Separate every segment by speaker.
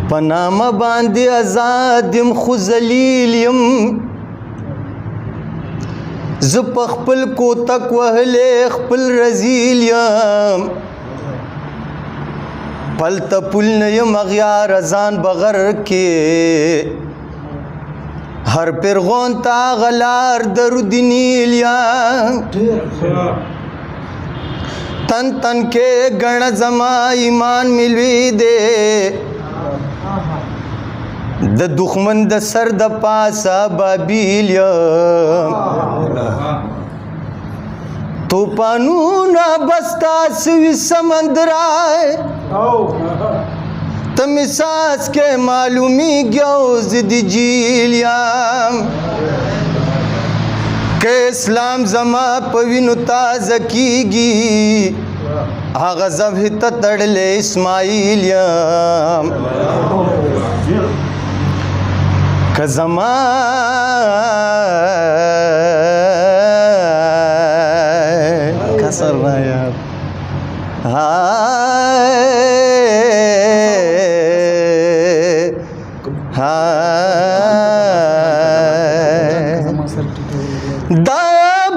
Speaker 1: پنامه باندې آزاد یم خو ذلیل یم زه په خپل کوتک وهلی خپل رذیل یم پلته پل نه یم اغیار ځان بغر کې هر پیرغون ته غلار درود نیل یم تن تن کې ګڼه زما ایمان ملوي دی د دښمن د سر د پاسه بابیل یم توپانونه بستا سوي سمندرای ته مې ساس کې معلومیږي او زه د جیل یم که اسلام زما په وینو تازه کیږي هغه ذبح ته تړلی اسماعیل یم که زما کسر نه یاد دا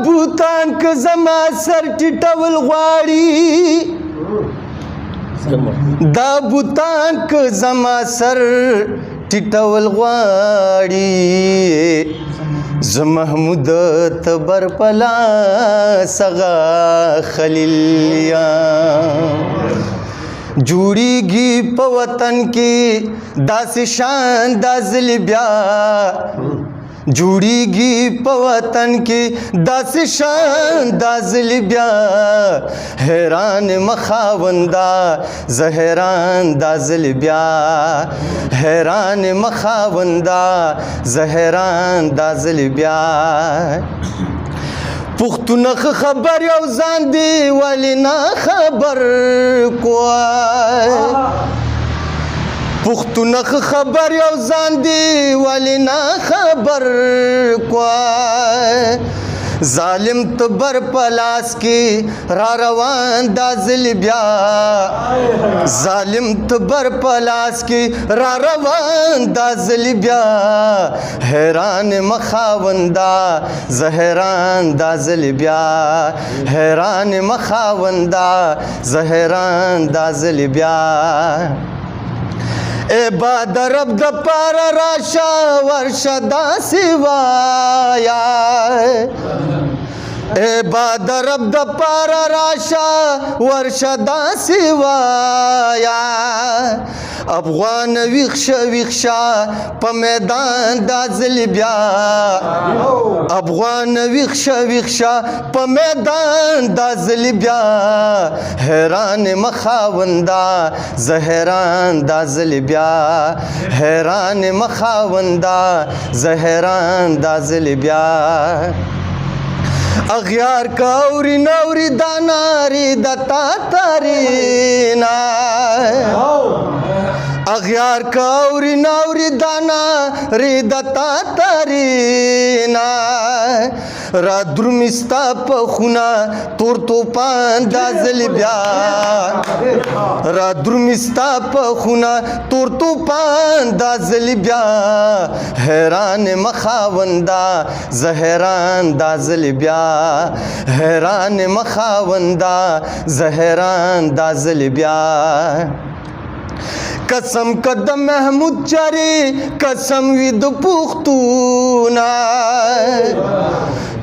Speaker 1: بوتان که زما سر ټیټول غواړي دا بوتان که زما سر ټیټول غواړي زه محمود تبر پلا سغا خلیل یم جوړیږي په وطن کې داسې شان دا ځلې بیا جوړیږي په وطن کې داسې شان دا ځلې بیا حیران مخاوندا زه حیران دا ځلې بیا حیران مخاوندا زه حیران دا ځلې بیا پښتونه خبر یو ځان دی ولې نه خبر کوی پښتونه خبر یو ځان دی ولې نه خبر کوی ظالم تبر پلاس کې را روان دا ځلې بیا ظالم تبر پلاس کې را روان دا ځلې بیا حیران مخاوندا زه حیران دا ځلې بیا حیران مخاوندا زه حیران دا ځلې بیا اے باد رب د پار راشا ورشه داسې وایا اے باد رب د پار راشا ورشه داسې وایا افغان ویښه په میدان دا ځلې بیا افغان ویښه په میدان دا ځلې بیا حیران مخاوندا زه حیران دا ځلې بیا حیران مخاوندا زه حیران دا ځلې بیا اغیار کاوری نوری داناری دتا تارینا اغیار کاوری نوری داناری دتا تارینا را درمستا په خونه تور توپان دا ځلې بیا را درمستا په خونه تور توپان دا ځلې بیا حیران مخاوندا زه حیران دا ځلې بیا حیران مخاوندا زه حیران دا ځلې بیا قسم کد محمود چری قسم وی د پښتونا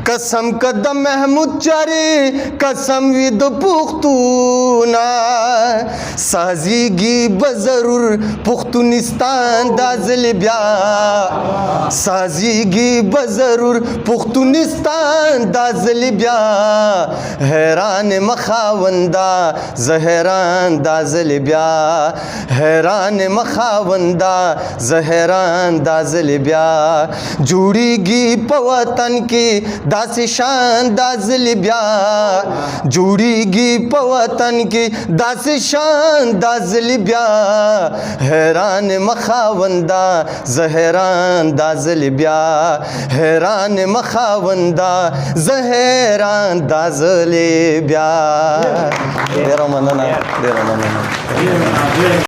Speaker 1: قسم کد محمود چری قسم وی د پښتونا سازیږي بضرور پښتونستان دا ځلې بیا سازیږي بضرور پښتونستان دا ځلې بیا حیران مخاوندا زه حیران دا ځلې بیا حیران مخاوندا زه حیران دا ځلې بیا جوړیږي په وطن کې داسې شان دا ځلې بیا جوړیږي په وطن کې داسې شان دازلی بیا حیران مخاوندا زهران دازلی بیا حیران مخاوندا زهران دازلی بیا ډیره مننه